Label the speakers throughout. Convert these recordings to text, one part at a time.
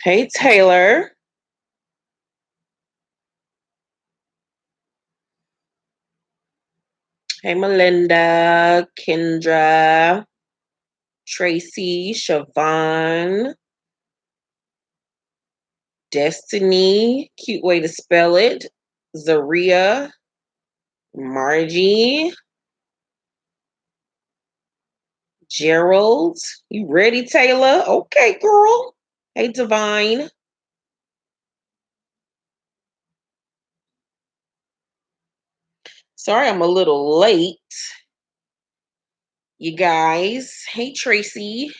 Speaker 1: Hey, Taylor. Hey, Melinda, Kendra, Tracy, Siobhan, Destiny, cute way to spell it, Zaria, Margie, Gerald. You ready, Taylor? Okay, girl. Hey, Divine. Sorry I'm a little late, you guys. Hey, Tracy.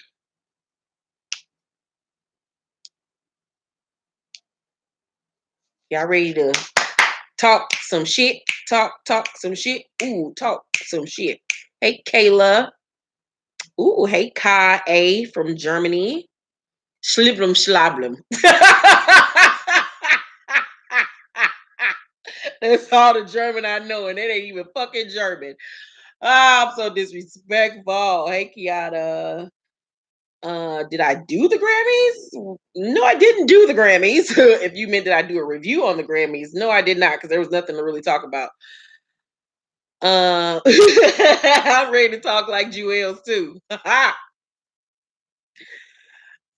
Speaker 1: Y'all ready to talk some shit? Talk some shit. Ooh, talk some shit. Hey, Kayla. Ooh, hey, Kai A from Germany. Schliblum schlablum. That's all the German I know, and it ain't even fucking German. Ah, I'm so disrespectful. Hey, Kiana. Did I do the Grammys? No, I didn't do the Grammys. If you meant that I do a review on the Grammys, no, I did not, because there was nothing to really talk about. I'm ready to talk like Jewels too.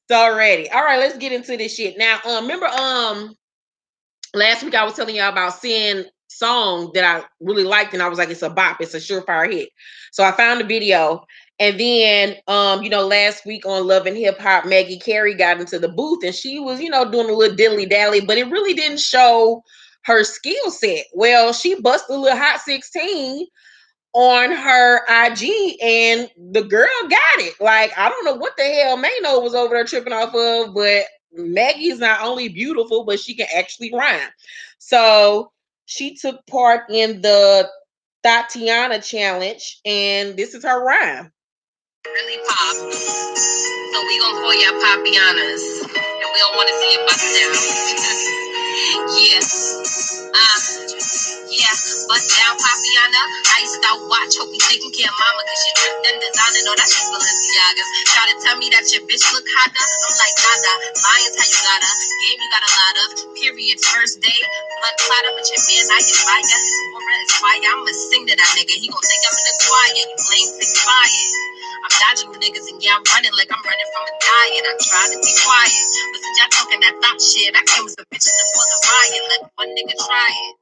Speaker 1: It's already. All right, let's get into this shit. Now, remember last week I was telling y'all about seeing song that I really liked, and I was like, it's a bop, it's a surefire hit. So I found the video, and then last week on Love and Hip Hop, Maggie Carey got into the booth and she was, doing a little diddly dally, but it really didn't show her skill set. Well, she busted a little hot 16 on her IG, and the girl got it. Like, I don't know what the hell Mano was over there tripping off of, but Maggie is not only beautiful, but she can actually rhyme. So she took part in the Tatiana challenge, and this is her rhyme. Really pop. So we gonna call y'all Papianas, and we don't want to see you bust down. Yeah, bust down Papiana. I used to watch, hope you taking care of mama, cause you dripped and designing. Oh, that's just Balenciagas. Try to tell me that your bitch look hotter. I'm like, nada. Lions, how you gotta. Game, you got a lot of. Period, first day. Blood clotter, but your man, I get fire. It's fire. I'ma sing to that nigga. He gon' think I'm in the choir. You blame, fix fire. I'm dodging you niggas and yeah, I'm running like I'm running from a diet. I try to be quiet, but since y'all talking that thought shit, I came with the bitches that was a riot. Let one nigga try it.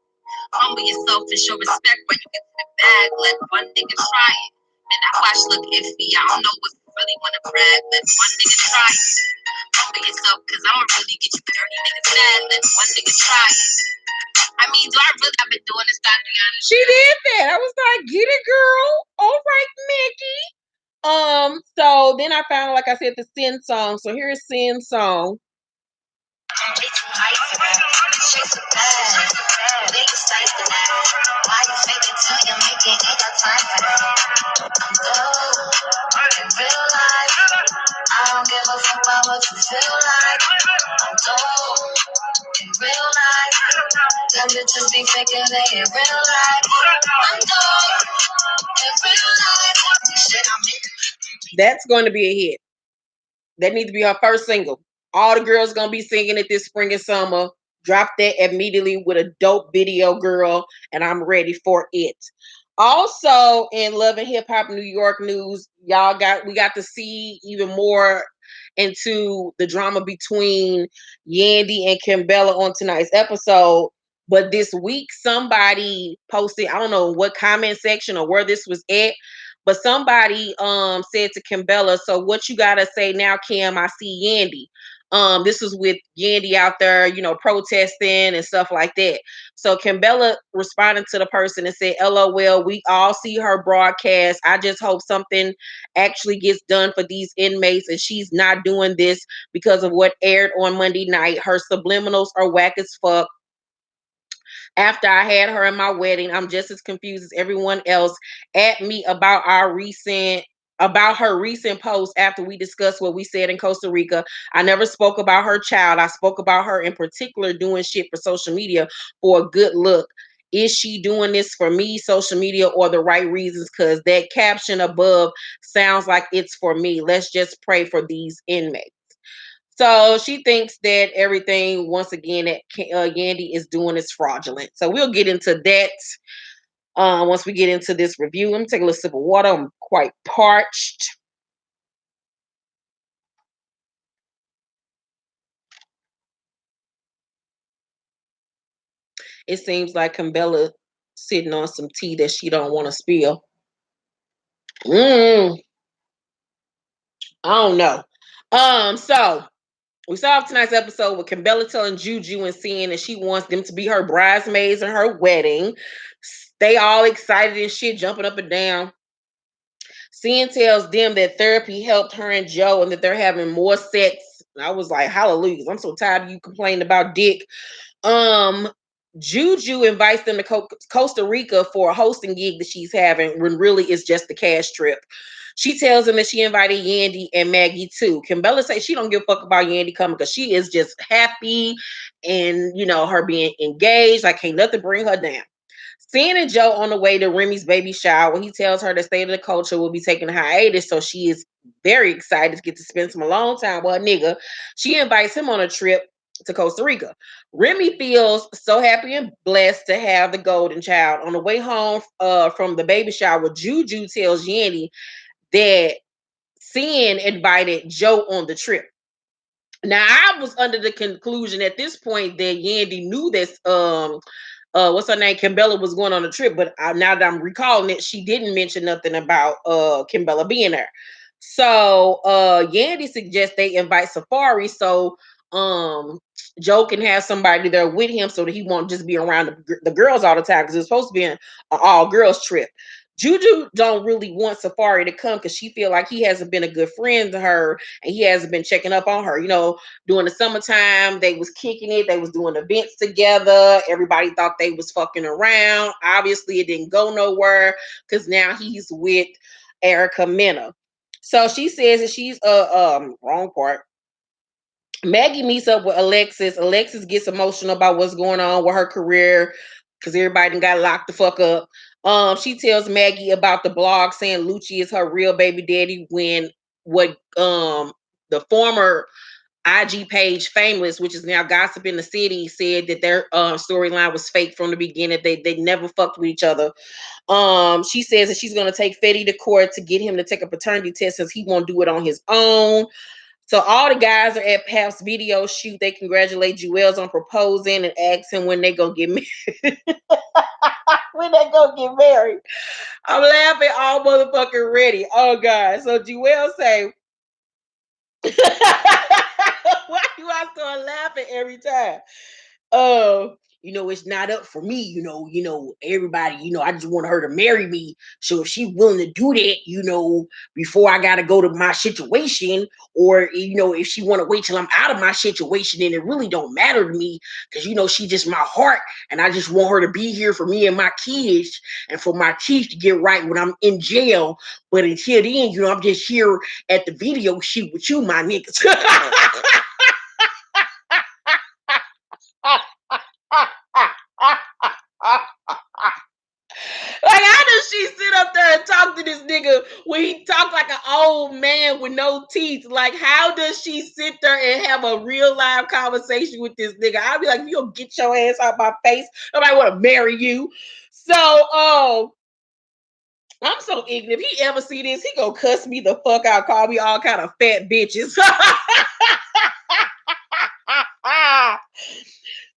Speaker 1: Humble yourself and show respect when you get to the bag. Let one nigga try it. Man, that watch look iffy. I don't know if you really wanna brag. Let one nigga try it. Humble yourself, cause I'ma really get you 30 niggas mad. Let one nigga try it. I mean, do I really have been doing this, Tatiana? She did that. I was like, get it, girl. All right, Mickey. So then I found, like I said, the Sin song. So here's Sin song. I don't give a fuck about what you feel like. I'm dope in real life. Them bitches be faking they in real life. I'm dope in real life. Shit, I'm in. That's going to be a hit. That needs to be her first single. All the girls gonna be singing it this spring and summer. Drop that immediately with a dope video, girl, and I'm ready for it. Also, in Love and Hip Hop New York news, we got to see even more into the drama between Yandy and Kimbella on tonight's episode. But this week, somebody posted, I don't know what comment section or where this was at, but somebody said to Kimbella, so what you gotta say now, Kim? I see Yandy. This was with Yandy out there, protesting and stuff like that. So Kimbella responded to the person and said, LOL, we all see her broadcast. I just hope something actually gets done for these inmates, and she's not doing this because of what aired on Monday night. Her subliminals are whack as fuck. After I had her in my wedding, I'm just as confused as everyone else at me about her recent post after we discussed what we said in Costa Rica. I never spoke about her child. I spoke about her in particular doing shit for social media for a good look. Is she doing this for me, social media, or the right reasons? Because that caption above sounds like it's for me. Let's just pray for these inmates. So she thinks that everything, once again, that Yandy is doing is fraudulent. So we'll get into that once we get into this review. Let me take a little sip of water. I'm quite parched. It seems like Kimbella sitting on some tea that she don't want to spill. I don't know. So we saw tonight's episode with Kimbella telling Juju and seeing that she wants them to be her bridesmaids in her wedding. They all excited and shit, jumping up and down. Cien tells them that therapy helped her and Joe and that they're having more sex. I was like, hallelujah. I'm so tired of you complaining about dick. Um, Juju invites them to Costa Rica for a hosting gig that she's having when really it's just the cash trip. She tells him that she invited Yandy and Maggie too. Kimbella says she don't give a fuck about Yandy coming because she is just happy and, you know, her being engaged. Like, can't nothing bring her down. Seeing and Joe on the way to Remy's baby shower, he tells her the State of the Culture will be taking a hiatus, so she is very excited to get to spend some alone time with her nigga. She invites him on a trip to Costa Rica. Remy feels so happy and blessed to have the golden child. On the way home from the baby shower, Juju tells Yandy that Cien invited Joe on the trip. Now, I was under the conclusion at this point that Yandy knew this what's her name, Kimbella was going on a trip, but now that I'm recalling it, she didn't mention nothing about Kimbella being there. So Yandy suggests they invite Safari so Joe can have somebody there with him so that he won't just be around the girls all the time, because it's supposed to be an all girls trip. Juju don't really want Safari to come because she feel like he hasn't been a good friend to her and he hasn't been checking up on her. You know, during the summertime, they was kicking it. They was doing events together. Everybody thought they was fucking around. Obviously, it didn't go nowhere because now he's with Erica Mena. So she says that she's wrong part. Maggie meets up with Alexis. Alexis gets emotional about what's going on with her career because everybody done got locked the fuck up. She tells Maggie about the blog saying Lucci is her real baby daddy when what the former IG page Famous, which is now Gossip in the City, said that their storyline was fake from the beginning. They never fucked with each other. She says that she's gonna take Fetty to court to get him to take a paternity test since he won't do it on his own. So all the guys are at Pap's video shoot. They congratulate Juelz on proposing and ask him when they gonna get married. When they gonna get married. I'm laughing all motherfucking ready. Oh God. So Juelz say, why do I start laughing every time? You know, it's not up for me, everybody, I just want her to marry me. So if she's willing to do that, before I gotta go to my situation, or if she want to wait till I'm out of my situation, then it really don't matter to me, because she just my heart, and I just want her to be here for me and my kids, and for my teeth to get right when I'm in jail. But until then, I'm just here at the video shoot with you, my niggas. Like, how does she sit up there and talk to this nigga when he talk like an old man with no teeth? Like, how does she sit there and have a real live conversation with this nigga? I'd be like, if you don't get your ass out my face, nobody want to marry you. So, I'm so ignorant. If he ever see this, he gonna cuss me the fuck out, call me all kind of fat bitches.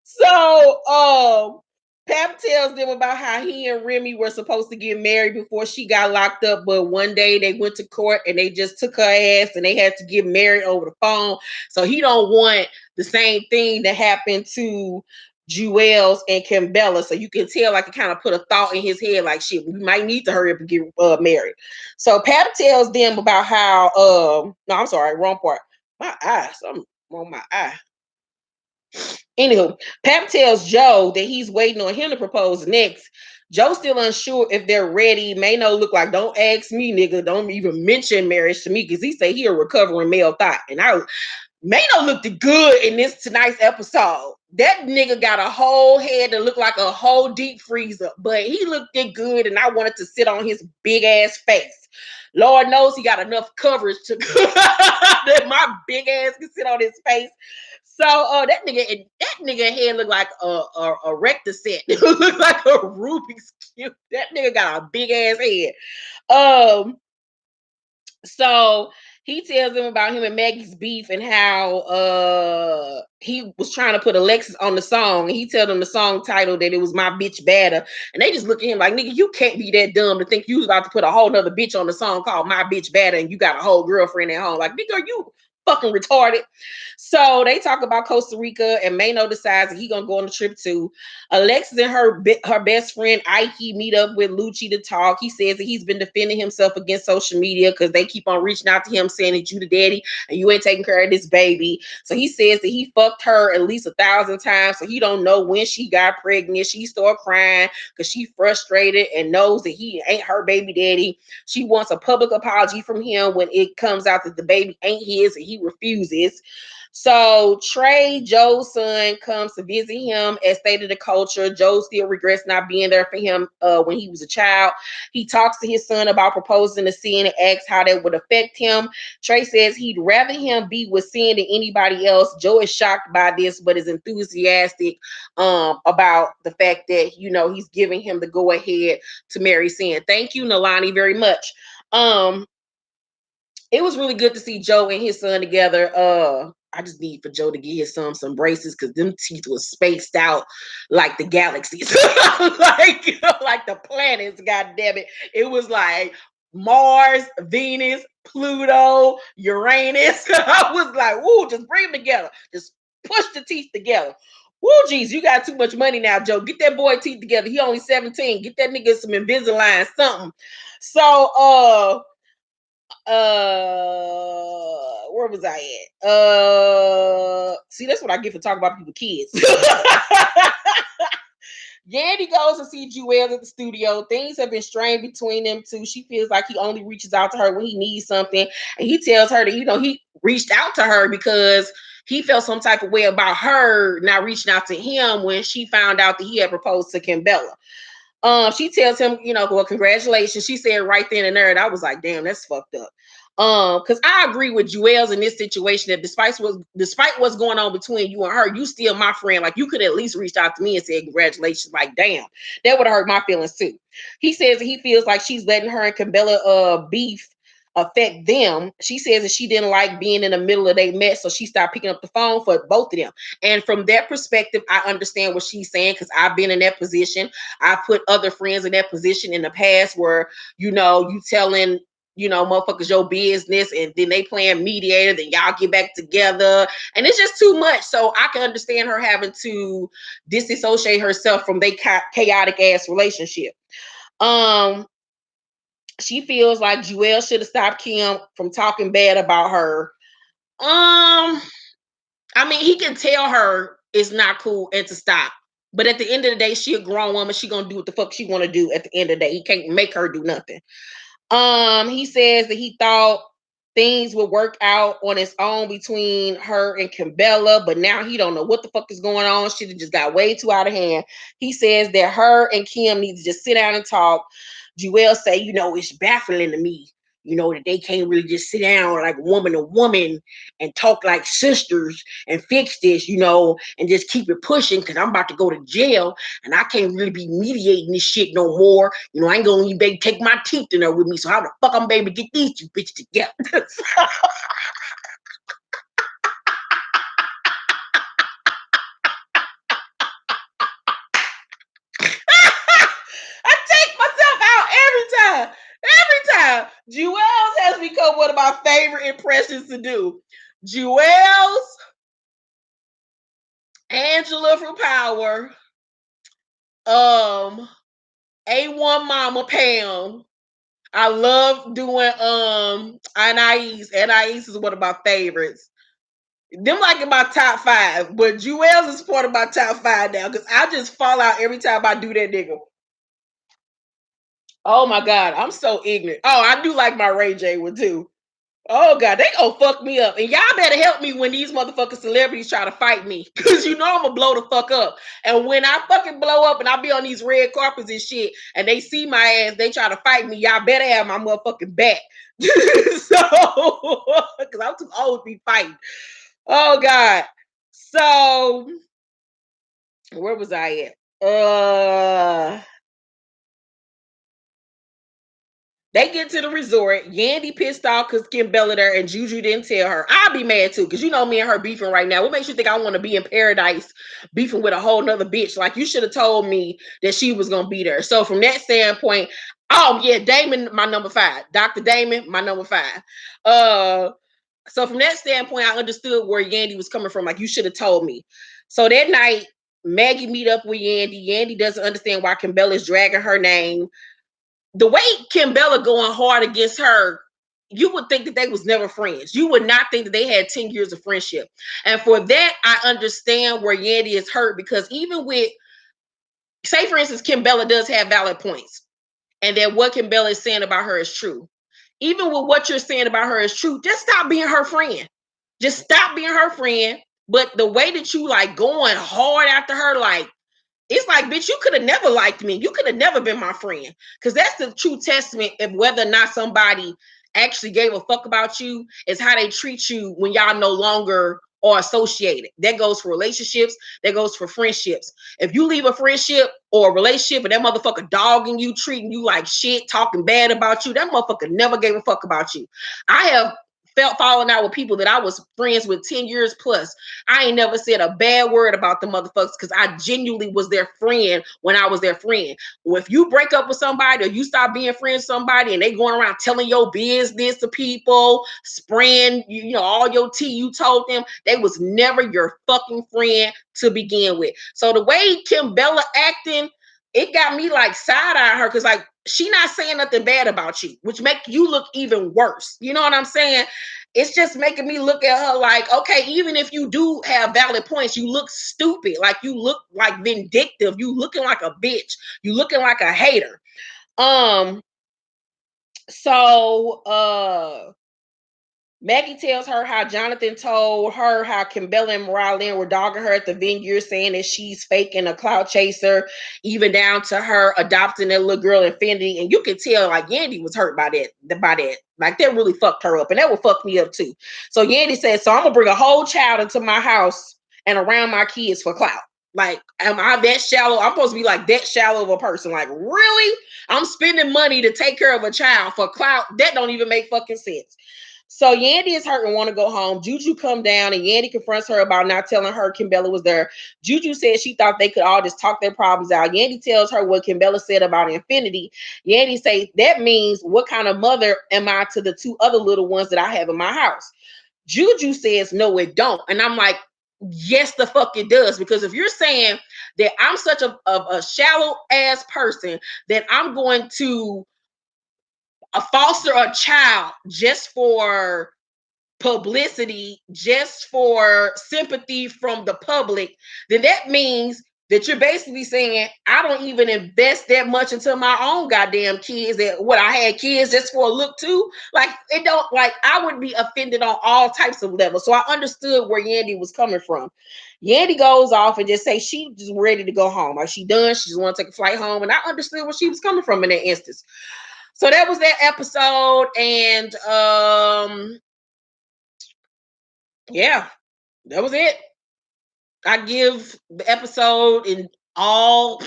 Speaker 1: So, Pap tells them about how he and Remy were supposed to get married before she got locked up, but one day they went to court and they just took her ass and they had to get married over the phone. So he don't want the same thing that happened to Juelz and Kimbella. So you can tell, like, it kind of put a thought in his head, like, shit, we might need to hurry up and get married. So Pap tells them about how, no, I'm sorry, wrong part. My eye, something wrong with my eye. Anywho, Pap tells Joe that he's waiting on him to propose next. Joe's still unsure if they're ready. Mano look like, don't ask me, nigga. Don't even mention marriage to me, because he say he a recovering male thought. And Mano looked good in this tonight's episode. That nigga got a whole head that looked like a whole deep freezer, but he looked it good, and I wanted to sit on his big ass face. Lord knows he got enough coverage to that my big ass can sit on his face. So that nigga head looked like a rector set. It looked like a Rubik's cube. That nigga got a big ass head. So he tells him about him and Maggie's beef and how he was trying to put Alexis on the song, and he told them the song title that it was My Bitch Badder, and they just look at him like, nigga, you can't be that dumb to think you was about to put a whole nother bitch on the song called My Bitch Badder, and you got a whole girlfriend at home. Like, nigga, are you fucking retarded? So they talk about Costa Rica, and Mano decides that he gonna go on the trip too. Alexis and her best friend Ike meet up with Lucci to talk. He says that he's been defending himself against social media because they keep on reaching out to him saying that you the daddy and you ain't taking care of this baby. So he says that he fucked her at least 1,000 times, so he don't know when she got pregnant. She started crying because she frustrated and knows that he ain't her baby daddy. She wants a public apology from him when it comes out that the baby ain't his, and he refuses. So Trey, Joe's son, comes to visit him as State of the Culture. Joe still regrets not being there for him when he was a child. He talks to his son about proposing to Sin and asks how that would affect him. Trey says he'd rather him be with Sin than anybody else. Joe is shocked by this, but is enthusiastic about the fact that, you know, he's giving him the go-ahead to marry Sin. Thank you, Nalani, very much. It was really good to see Joe and his son together. I just need for Joe to get his son some braces because them teeth was spaced out like the galaxies, like the planets. God damn it! It was like Mars, Venus, Pluto, Uranus. I was like, "Woo, just bring them together. Just push the teeth together." Woo, geez, you got too much money now, Joe. Get that boy teeth together. He only 17. Get that nigga some Invisalign, something. So, where was I at? See, that's what I get for talking about people's kids. Yandy goes to see Jewel at the studio. Things have been strained between them two. She feels like he only reaches out to her when he needs something. And he tells her that, you know, he reached out to her because he felt some type of way about her not reaching out to him when she found out that he had proposed to Kimbella. She tells him, you know, well, congratulations. She said right then and there, and I was like, damn, that's fucked up. Because I agree with Jewels in this situation that despite what's going on between you and her, you still my friend. Like, you could at least reach out to me and say congratulations. Like, damn, that would have hurt my feelings too. He says that he feels like she's letting her and Kimbella beef affect them. She says that she didn't like being in the middle of their mess, so she stopped picking up the phone for both of them. And from that perspective, I understand what she's saying because I've been in that position. I put other friends in that position in the past where, you know, you telling, you know, motherfuckers your business and then they playing mediator, then y'all get back together. And it's just too much. So I can understand her having to disassociate herself from their chaotic ass relationship. She feels like Jewel should have stopped Kim from talking bad about her. I mean, he can tell her it's not cool and to stop. But at the end of the day, she a grown woman. She gonna do what the fuck she want to do at the end of the day. He can't make her do nothing. He says that he thought things would work out on its own between her and Kimbella, but now he don't know what the fuck is going on. Shit just got way too out of hand. He says that her and Kim need to just sit down and talk. Jewel say, you know, it's baffling to me, you know, that they can't really just sit down like woman to woman and talk like sisters and fix this, you know, and just keep it pushing because I'm about to go to jail and I can't really be mediating this shit no more. You know, I ain't gonna even take my teeth in there with me. So how the fuck I'm able to get these two bitches together? I take myself out every time. Every time. Jewels has become one of my favorite impressions to do. Jewels, Angela from Power, A1 Mama Pam. I love doing Anais. Anais is one of my favorites. Them like in my top 5, but Jewels is part of my top 5 now because I just fall out every time I do that nigga. Oh my god, I'm so ignorant. Oh, I do like my Ray J one too.
Speaker 2: Oh God, they gonna fuck me up. And y'all better help me when these motherfucking celebrities try to fight me. Cause you know I'm gonna blow the fuck up. And when I fucking blow up and I be on these red carpets and shit, and they see my ass, they try to fight me, y'all better have my motherfucking back. So cause I'm too old to be fighting. Oh God. So where was I at? They get to the resort. Yandy pissed off because Kim Bella there and Juju didn't tell her. I'll be mad too because you know me and her beefing right now. What makes you think I want to be in paradise beefing with a whole nother bitch? Like you should have told me that she was gonna be there. So from that standpoint, oh yeah, Damon, my number 5. Dr. Damon, my number 5. So from that standpoint, I understood where Yandy was coming from. Like you should have told me. So that night, Maggie meet up with Yandy. Yandy doesn't understand why Kim Bella is dragging her name. The way Kim Bella going hard against her, you would think that they was never friends. You would not think that they had 10 years of friendship. And for that, I understand where Yandy is hurt because even with, say for instance, Kim Bella does have valid points and that what Kim Bella is saying about her is true. Even with what you're saying about her is true, just stop being her friend. Just stop being her friend. But the way that you like going hard after her, like, it's like, bitch, you could have never liked me. You could have never been my friend. Because that's the true testament of whether or not somebody actually gave a fuck about you, is how they treat you when y'all no longer are associated. That goes for relationships. That goes for friendships. If you leave a friendship or a relationship and that motherfucker dogging you, treating you like shit, talking bad about you, that motherfucker never gave a fuck about you. I have felt falling out with people that I was friends with 10 years plus. I ain't never said a bad word about the motherfuckers because I genuinely was their friend when I was their friend. Well, if you break up with somebody or you stop being friends with somebody and they going around telling your business to people, spraying, you know, all your tea you told them, they was never your fucking friend to begin with. So the way Kim Bella acting, it got me like side-eyeing her because like she not saying nothing bad about you, which make you look even worse. You know what I'm saying? It's just making me look at her like, okay, even if you do have valid points, you look stupid. Like you look like vindictive. You looking like a bitch. You looking like a hater. Um, so Maggie tells her how Jonathan told her how Kimbella and Morale were dogging her at the vineyard, saying that she's faking a cloud chaser, even down to her adopting that little girl Infinity. And you could tell like Yandy was hurt by that, Like that really fucked her up. And that would fuck me up too. So Yandy said, so I'm gonna bring a whole child into my house and around my kids for clout. Like, am I that shallow? I'm supposed to be like that shallow of a person. Like, really? I'm spending money to take care of a child for clout. That don't even make fucking sense. So Yandy is hurt and want to go home. Juju come down and Yandy confronts her about not telling her Kimbella was there. Juju said she thought they could all just talk their problems out. Yandy tells her what Kimbella said about Infinity. Yandy say that means what kind of mother am I to the 2 other little ones that I have in my house? Juju says no, it don't. And I'm like, yes, the fuck it does. Because if you're saying that I'm such a shallow ass person that I'm going to foster a child just for publicity, just for sympathy from the public, then that means that you're basically saying I don't even invest that much into my own goddamn kids. That what I had kids just for a look too. Like it don't like I would be offended on all types of levels. So I understood where Yandy was coming from. Yandy goes off and just say she just ready to go home. Like she done, she just want to take a flight home. And I understood where she was coming from in that instance. So that was that episode. And yeah, that was it. I give the episode in all.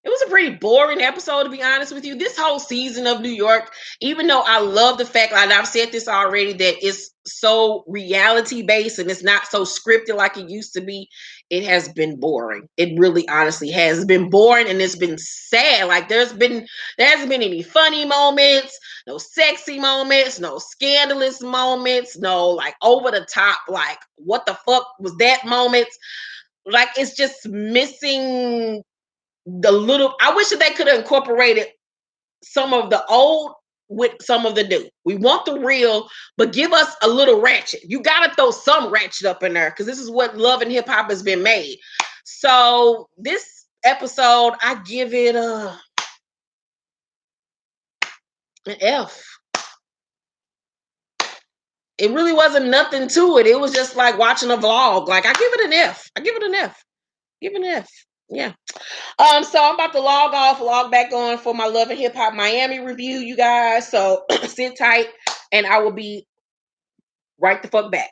Speaker 2: It was a pretty boring episode, to be honest with you. This whole season of New York, even though I love the fact, and I've said this already, that it's so reality based and it's not so scripted like it used to be, it has been boring. It really, honestly, has been boring, and it's been sad. Like there hasn't been any funny moments, no sexy moments, no scandalous moments, no like over the top, like what the fuck was that moments. Like it's just missing the little. I wish that they could have incorporated some of the old with some of the new. We want the real, but give us a little ratchet. You gotta throw some ratchet up in there because this is what love and hip hop has been made. So this episode, I give it an F. it really wasn't nothing to it. It was just like watching a vlog. Like, I give it an F. I give it an F. Give it an F. Yeah. So I'm about to log back on for my Love and Hip Hop Miami review, you guys. So sit tight, and I will be right the fuck back.